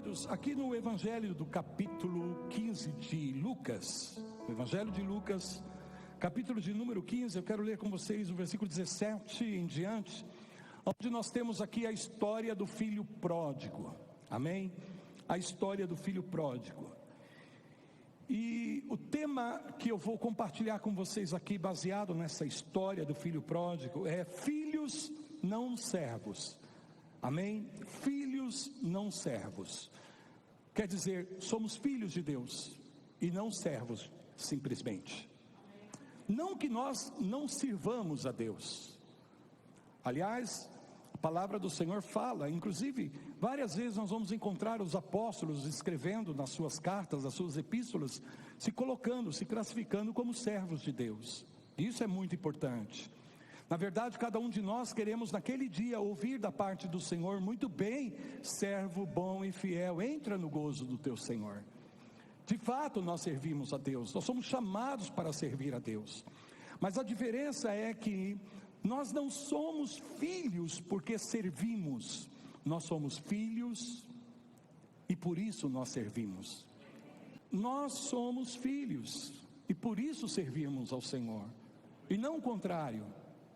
amados, aqui no Evangelho do capítulo 15 de Lucas, o Evangelho de Lucas, capítulo de número 15, eu quero ler com vocês o versículo 17 em diante, onde nós temos aqui a história do filho pródigo, amém? A história do filho pródigo. E o tema que eu vou compartilhar com vocês aqui, baseado nessa história do filho pródigo, é filhos não servos. Amém? Filhos não servos. Quer dizer, somos filhos de Deus e não servos simplesmente. Não que nós não sirvamos a Deus. Aliás, a palavra do Senhor fala, inclusive, várias vezes nós vamos encontrar os apóstolos escrevendo nas suas cartas, nas suas epístolas, se colocando, se classificando como servos de Deus. Isso é muito importante. Na verdade, cada um de nós queremos naquele dia ouvir da parte do Senhor: muito bem, servo bom e fiel, entra no gozo do teu Senhor. De fato, nós servimos a Deus, nós somos chamados para servir a Deus, mas a diferença é que nós não somos filhos porque servimos, nós somos filhos e por isso nós servimos. Nós somos filhos e por isso servimos ao Senhor, e não o contrário.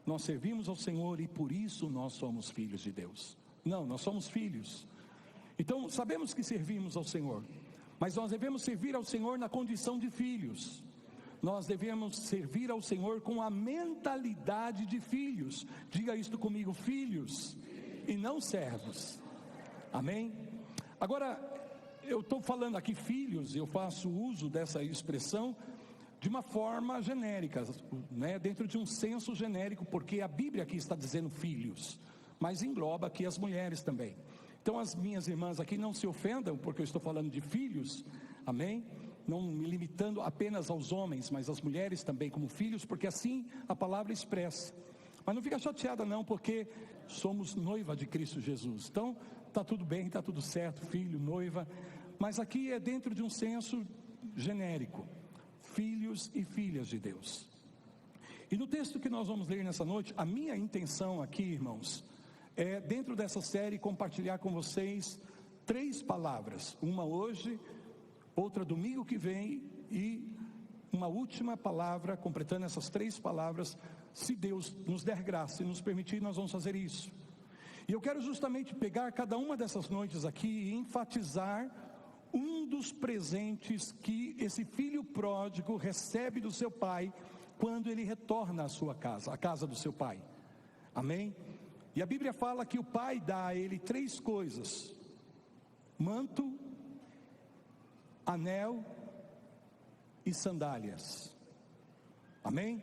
Nós servimos ao Senhor e por isso nós somos filhos de Deus. Não, nós somos filhos. Então sabemos que servimos ao Senhor, mas nós devemos servir ao Senhor na condição de filhos. Nós devemos servir ao Senhor com a mentalidade de filhos. Diga isto comigo: filhos e não servos. Amém? Agora, eu estou falando aqui filhos, eu faço uso dessa expressão de uma forma genérica, né? Dentro de um senso genérico, porque a Bíblia aqui está dizendo filhos, mas engloba aqui as mulheres também. Então as minhas irmãs aqui não se ofendam, porque eu estou falando de filhos, amém? Não me limitando apenas aos homens, mas às mulheres também como filhos, porque assim a palavra expressa. Mas não fica chateada não, porque somos noiva de Cristo Jesus. Então está tudo bem, está tudo certo, filho, noiva, mas aqui é dentro de um senso genérico. Filhos e filhas de Deus. E no texto que nós vamos ler nessa noite, a minha intenção aqui, irmãos, é dentro dessa série compartilhar com vocês 3 palavras, uma hoje, outra domingo que vem e uma última palavra, completando essas 3 palavras, se Deus nos der graça e nos permitir, nós vamos fazer isso. E eu quero justamente pegar cada uma dessas noites aqui e enfatizar um dos presentes que esse filho pródigo recebe do seu pai quando ele retorna à sua casa, à casa do seu pai. Amém? E a Bíblia fala que o pai dá a ele 3 coisas: manto, anel e sandálias. Amém?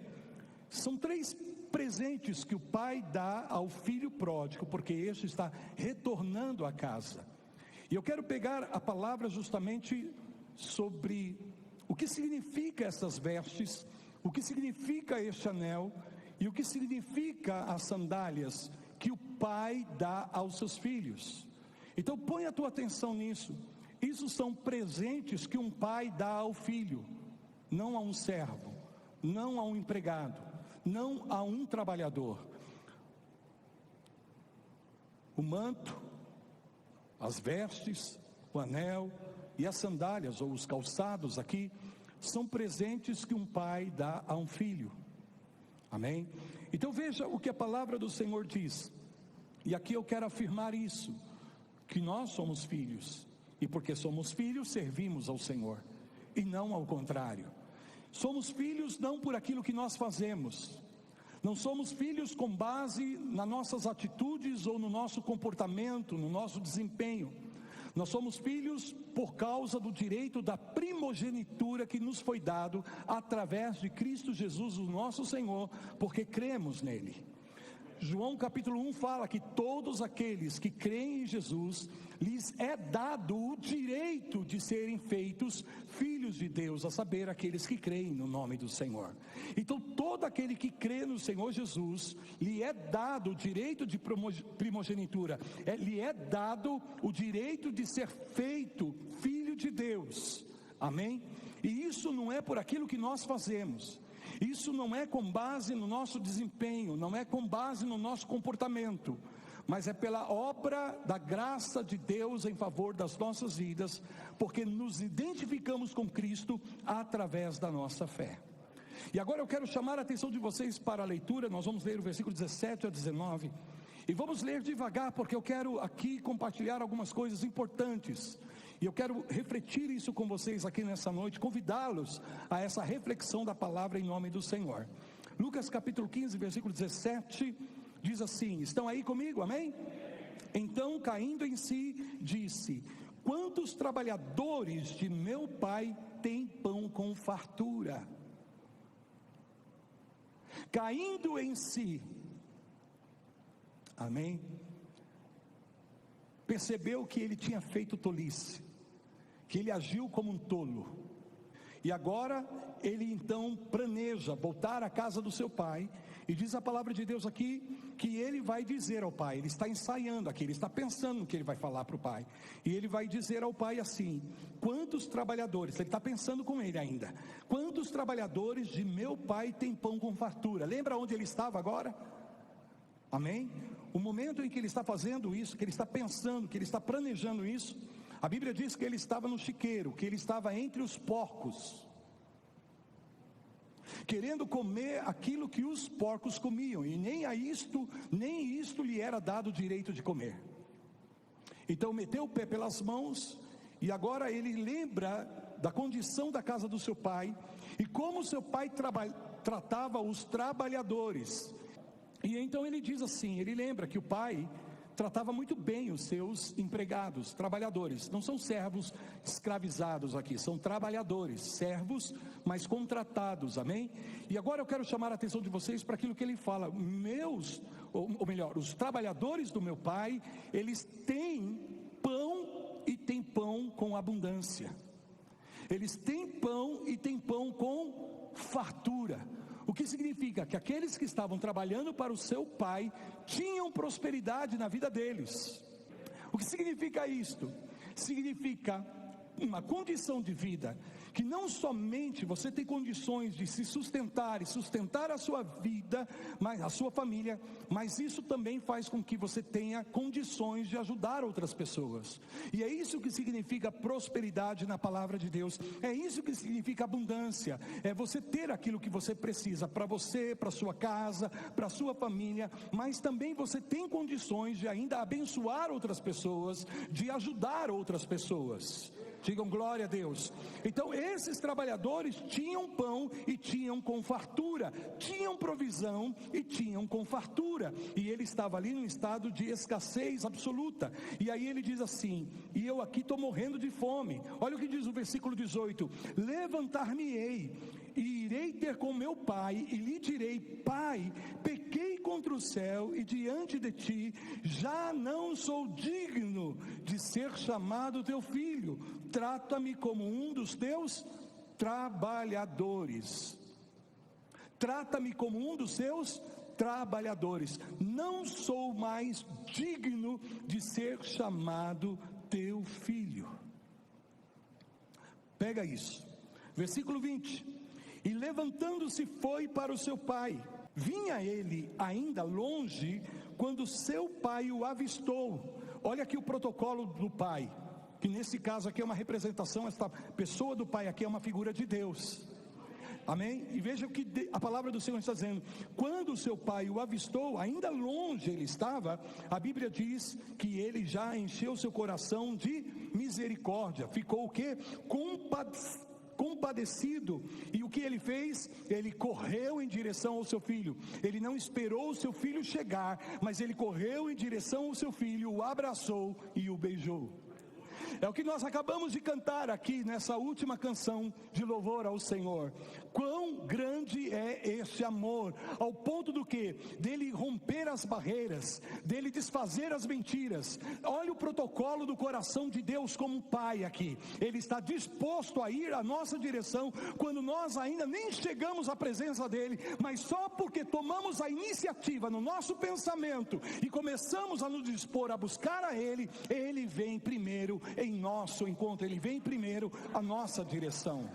São 3 presentes que o pai dá ao filho pródigo, porque este está retornando à casa. E eu quero pegar a palavra justamente sobre o que significa essas vestes, o que significa este anel e o que significa as sandálias que o pai dá aos seus filhos. Então põe a tua atenção nisso. Isso são presentes que um pai dá ao filho, não a um servo, não a um empregado, não a um trabalhador. O manto, as vestes, o anel e as sandálias ou os calçados aqui são presentes que um pai dá a um filho. Amém? Então veja o que a palavra do Senhor diz. E aqui eu quero afirmar isso, que nós somos filhos, e porque somos filhos servimos ao Senhor, e não ao contrário. Somos filhos não por aquilo que nós fazemos. Não somos filhos com base nas nossas atitudes ou no nosso comportamento, no nosso desempenho. Nós somos filhos por causa do direito da primogenitura que nos foi dado através de Cristo Jesus, o nosso Senhor, porque cremos nele. João capítulo 1 fala que todos aqueles que creem em Jesus, lhes é dado o direito de serem feitos filhos de Deus, a saber, aqueles que creem no nome do Senhor. Então todo aquele que crê no Senhor Jesus, lhe é dado o direito de primogenitura, lhe é dado o direito de ser feito filho de Deus. Amém? E isso não é por aquilo que nós fazemos. Isso não é com base no nosso desempenho, não é com base no nosso comportamento, mas é pela obra da graça de Deus em favor das nossas vidas, porque nos identificamos com Cristo através da nossa fé. E agora eu quero chamar a atenção de vocês para a leitura. Nós vamos ler o versículo 17 a 19, e vamos ler devagar, porque eu quero aqui compartilhar algumas coisas importantes, e eu quero refletir isso com vocês aqui nessa noite, convidá-los a essa reflexão da palavra em nome do Senhor. Lucas capítulo 15, versículo 17, diz assim, estão aí comigo, amém? Então, caindo em si, disse: quantos trabalhadores de meu pai têm pão com fartura? Caindo em si, amém? Percebeu que ele tinha feito tolice, que ele agiu como um tolo, e agora ele então planeja voltar à casa do seu pai, e diz a palavra de Deus aqui, que ele vai dizer ao pai, ele está ensaiando aqui, ele está pensando no que ele vai falar para o pai, e ele vai dizer ao pai assim: quantos trabalhadores, ele está pensando com ele ainda, quantos trabalhadores de meu pai têm pão com fartura? Lembra onde ele estava agora? Amém? O momento em que ele está fazendo isso, que ele está pensando, que ele está planejando isso, a Bíblia diz que ele estava no chiqueiro, que ele estava entre os porcos, querendo comer aquilo que os porcos comiam, e nem isto lhe era dado o direito de comer. Então meteu o pé pelas mãos, e agora ele lembra da condição da casa do seu pai, e como seu pai tratava os trabalhadores. E então ele diz assim, ele lembra que o pai tratava muito bem os seus empregados, trabalhadores, não são servos escravizados aqui, são trabalhadores, servos, mas contratados, amém? E agora eu quero chamar a atenção de vocês para aquilo que ele fala, os trabalhadores do meu pai, eles têm pão e têm pão com abundância, eles têm pão e têm pão com fartura. O que significa? Que aqueles que estavam trabalhando para o seu pai tinham prosperidade na vida deles. O que significa isto? Significa uma condição de vida que não somente você tem condições de se sustentar e sustentar a sua vida, mas a sua família, mas isso também faz com que você tenha condições de ajudar outras pessoas. E é isso que significa prosperidade na palavra de Deus. É isso que significa abundância. É você ter aquilo que você precisa para você, para sua casa, para sua família, mas também você tem condições de ainda abençoar outras pessoas, de ajudar outras pessoas. Digam glória a Deus. Então esses trabalhadores tinham pão e tinham com fartura, tinham provisão e tinham com fartura, e ele estava ali num estado de escassez absoluta. E aí ele diz assim: e eu aqui estou morrendo de fome. Olha o que diz o versículo 18: levantar-me-ei e irei ter com meu pai, e lhe direi: pai, pequei contra o céu e diante de ti, já não sou digno de ser chamado teu filho, trata-me como um dos teus trabalhadores. Trata-me como um dos seus trabalhadores. Não sou mais digno de ser chamado teu filho. Pega isso. Versículo 20. E levantando-se foi para o seu pai. Vinha ele ainda longe, quando seu pai o avistou. Olha aqui o protocolo do pai, que nesse caso aqui é uma representação, esta pessoa do pai aqui é uma figura de Deus, amém? E veja o que a palavra do Senhor está dizendo: quando o seu pai o avistou, ainda longe ele estava, a Bíblia diz que ele já encheu seu coração de misericórdia, ficou o quê? Compadecido. E o que ele fez? Ele correu em direção ao seu filho. Ele não esperou o seu filho chegar, mas ele correu em direção ao seu filho, o abraçou e o beijou. É o que nós acabamos de cantar aqui nessa última canção de louvor ao Senhor. Quão grande é esse amor, ao ponto do que? Dele romper as barreiras, dele desfazer as mentiras. Olha o protocolo do coração de Deus como um pai aqui. Ele está disposto a ir à nossa direção, quando nós ainda nem chegamos à presença dele, mas só porque tomamos a iniciativa no nosso pensamento, e começamos a nos dispor a buscar a ele, ele vem primeiro em nosso encontro, ele vem primeiro à nossa direção.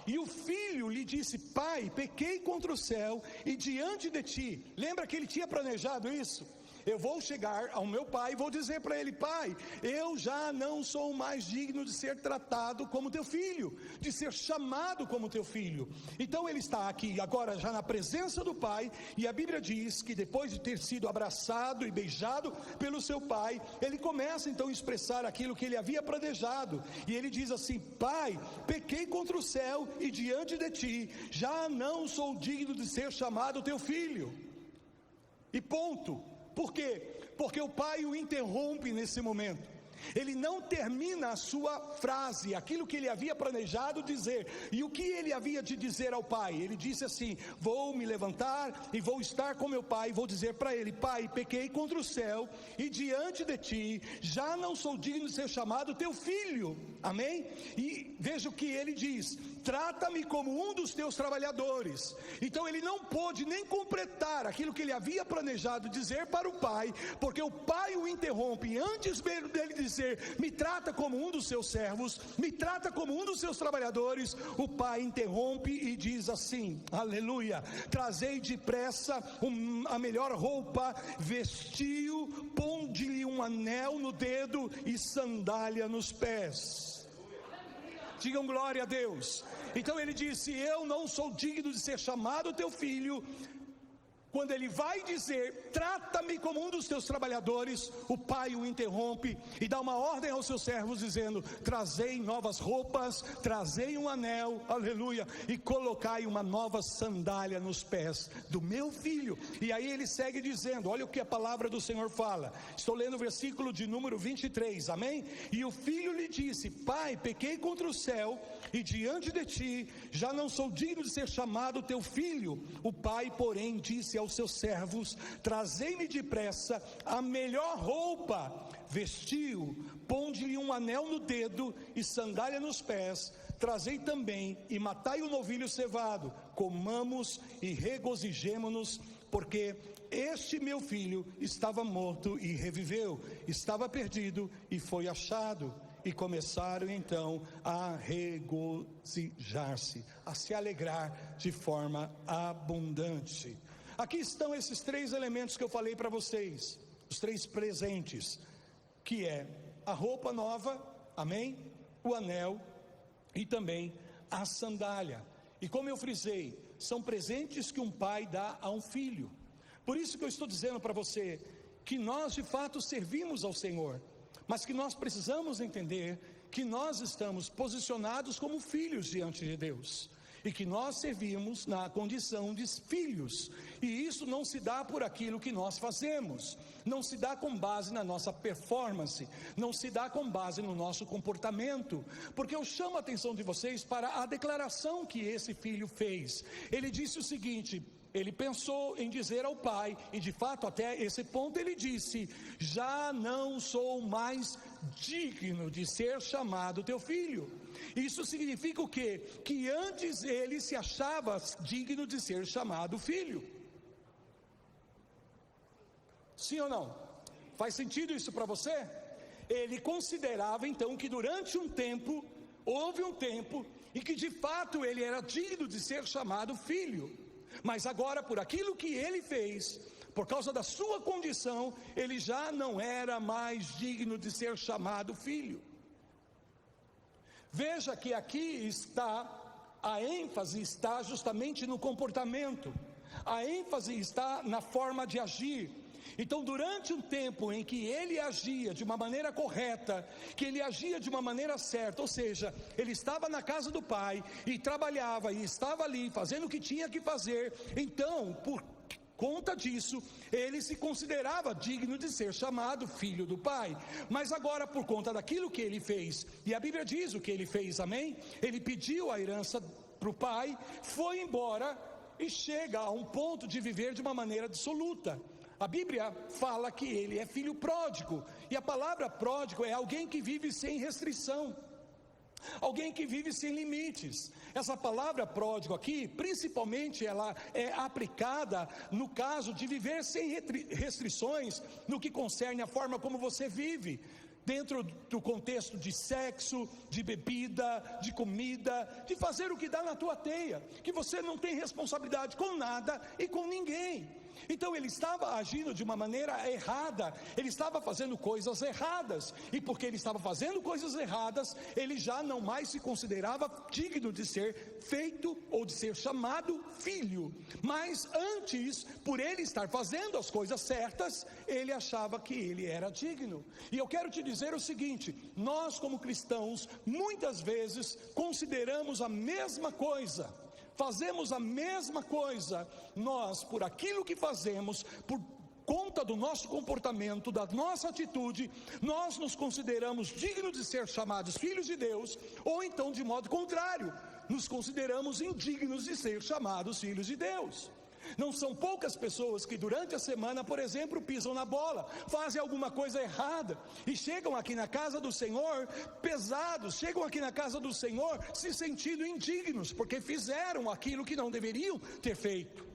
E o filho lhe disse: pai, pequei contra o céu e diante de ti. Lembra que ele tinha planejado isso? eu vou chegar ao meu pai e vou dizer para ele: pai, eu já não sou mais digno de ser tratado como teu filho, de ser chamado como teu filho. Então ele está aqui agora já na presença do pai, e a Bíblia diz que depois de ter sido abraçado e beijado pelo seu pai, ele começa então a expressar aquilo que ele havia planejado, e ele diz assim: pai, pequei contra o céu e diante de ti, já não sou digno de ser chamado teu filho. E ponto. Por quê? Porque o pai o interrompe nesse momento. Ele não termina a sua frase, aquilo que ele havia planejado dizer. E o que ele havia de dizer ao pai? Ele disse assim: vou me levantar e vou estar com meu pai, e vou dizer para ele: pai, pequei contra o céu e diante de ti, já não sou digno de ser chamado teu filho. Amém? E veja o que ele diz: trata-me como um dos teus trabalhadores. Então ele não pôde nem completar aquilo que ele havia planejado dizer para o pai, porque o pai o interrompe, e antes dele dizer: me trata como um dos seus servos, me trata como um dos seus trabalhadores, o pai interrompe e diz assim, aleluia: trazei depressa a melhor roupa, vestiu, ponde-lhe um anel no dedo e sandália nos pés. Digam glória a Deus. Então ele disse: eu não sou digno de ser chamado teu filho. Quando ele vai dizer: trata-me como um dos teus trabalhadores, o pai o interrompe e dá uma ordem aos seus servos dizendo: trazei novas roupas, trazei um anel, aleluia, e colocai uma nova sandália nos pés do meu filho. E aí ele segue dizendo, olha o que a palavra do Senhor fala. Estou lendo o versículo de número 23, amém? E o filho lhe disse: pai, pequei contra o céu e diante de ti, já não sou digno de ser chamado teu filho. O pai, porém, disse aos seus servos: trazei-me depressa a melhor roupa, vestiu, ponde-lhe um anel no dedo e sandália nos pés, trazei também e matai o novilho cevado, comamos e regozijemo-nos, porque este meu filho estava morto e reviveu, estava perdido e foi achado. E começaram então a regozijar-se, a se alegrar de forma abundante. Aqui estão esses três elementos que eu falei para vocês, os três presentes, que é a roupa nova, amém? O anel e também a sandália. E como eu frisei, são presentes que um pai dá a um filho. Por isso que eu estou dizendo para você que nós de fato servimos ao Senhor, mas que nós precisamos entender que nós estamos posicionados como filhos diante de Deus, e que nós servimos na condição de filhos, e isso não se dá por aquilo que nós fazemos, não se dá com base na nossa performance, não se dá com base no nosso comportamento, porque eu chamo a atenção de vocês para a declaração que esse filho fez. Ele disse o seguinte: ele pensou em dizer ao pai, e de fato até esse ponto ele disse: já não sou mais digno de ser chamado teu filho. Isso significa o quê? Que antes ele se achava digno de ser chamado filho. Sim ou não? Faz sentido isso para você? Ele considerava então que durante um tempo, houve um tempo em que de fato ele era digno de ser chamado filho. Mas agora, por aquilo que ele fez, por causa da sua condição, ele já não era mais digno de ser chamado filho. Veja que aqui a ênfase está justamente no comportamento, a ênfase está na forma de agir. Então, durante um tempo em que ele agia de uma maneira correta, que ele agia de uma maneira certa, ou seja, ele estava na casa do pai e trabalhava e estava ali fazendo o que tinha que fazer, então, por conta disso, ele se considerava digno de ser chamado filho do pai. Mas agora, por conta daquilo que ele fez, e a Bíblia diz o que ele fez, amém? Ele pediu a herança para o pai, foi embora e chega a um ponto de viver de uma maneira dissoluta. A Bíblia fala que ele é filho pródigo, e a palavra pródigo é alguém que vive sem restrição, alguém que vive sem limites. Essa palavra pródigo aqui, principalmente ela é aplicada no caso de viver sem restrições no que concerne a forma como você vive, dentro do contexto de sexo, de bebida, de comida, de fazer o que dá na tua teia, que você não tem responsabilidade com nada e com ninguém. Então ele estava agindo de uma maneira errada, ele estava fazendo coisas erradas, e porque ele estava fazendo coisas erradas, ele já não mais se considerava digno de ser feito ou de ser chamado filho. Mas antes, por ele estar fazendo as coisas certas, ele achava que ele era digno. E eu quero te dizer o seguinte: nós como cristãos, muitas vezes consideramos a mesma coisa, fazemos a mesma coisa. Nós, por aquilo que fazemos, por conta do nosso comportamento, da nossa atitude, nós nos consideramos dignos de ser chamados filhos de Deus, ou então de modo contrário, nos consideramos indignos de ser chamados filhos de Deus. Não são poucas pessoas que durante a semana, por exemplo, pisam na bola, fazem alguma coisa errada e chegam aqui na casa do Senhor pesados, chegam aqui na casa do Senhor se sentindo indignos, porque fizeram aquilo que não deveriam ter feito.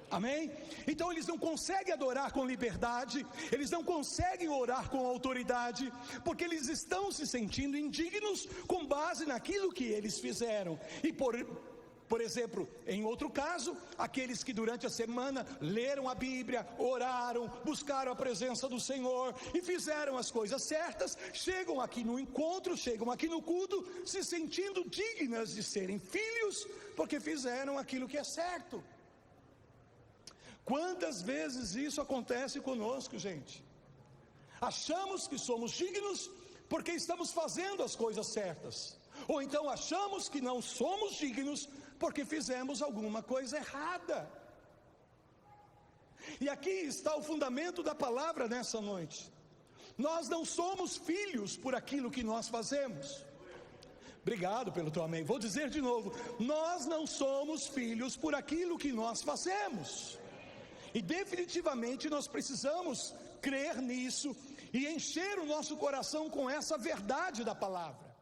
Amém? Então eles não conseguem adorar com liberdade, eles não conseguem orar com autoridade, porque eles estão se sentindo indignos com base naquilo que eles fizeram. E por exemplo, em outro caso, aqueles que durante a semana leram a Bíblia, oraram, buscaram a presença do Senhor e fizeram as coisas certas, chegam aqui no encontro, chegam aqui no culto, se sentindo dignas de serem filhos, porque fizeram aquilo que é certo. Quantas vezes isso acontece conosco, gente? Achamos que somos dignos porque estamos fazendo as coisas certas, ou então achamos que não somos dignos porque fizemos alguma coisa errada. E aqui está o fundamento da palavra nessa noite: nós não somos filhos por aquilo que nós fazemos. Obrigado pelo teu amém. Vou dizer de novo: nós não somos filhos por aquilo que nós fazemos. E definitivamente nós precisamos crer nisso e encher o nosso coração com essa verdade da palavra.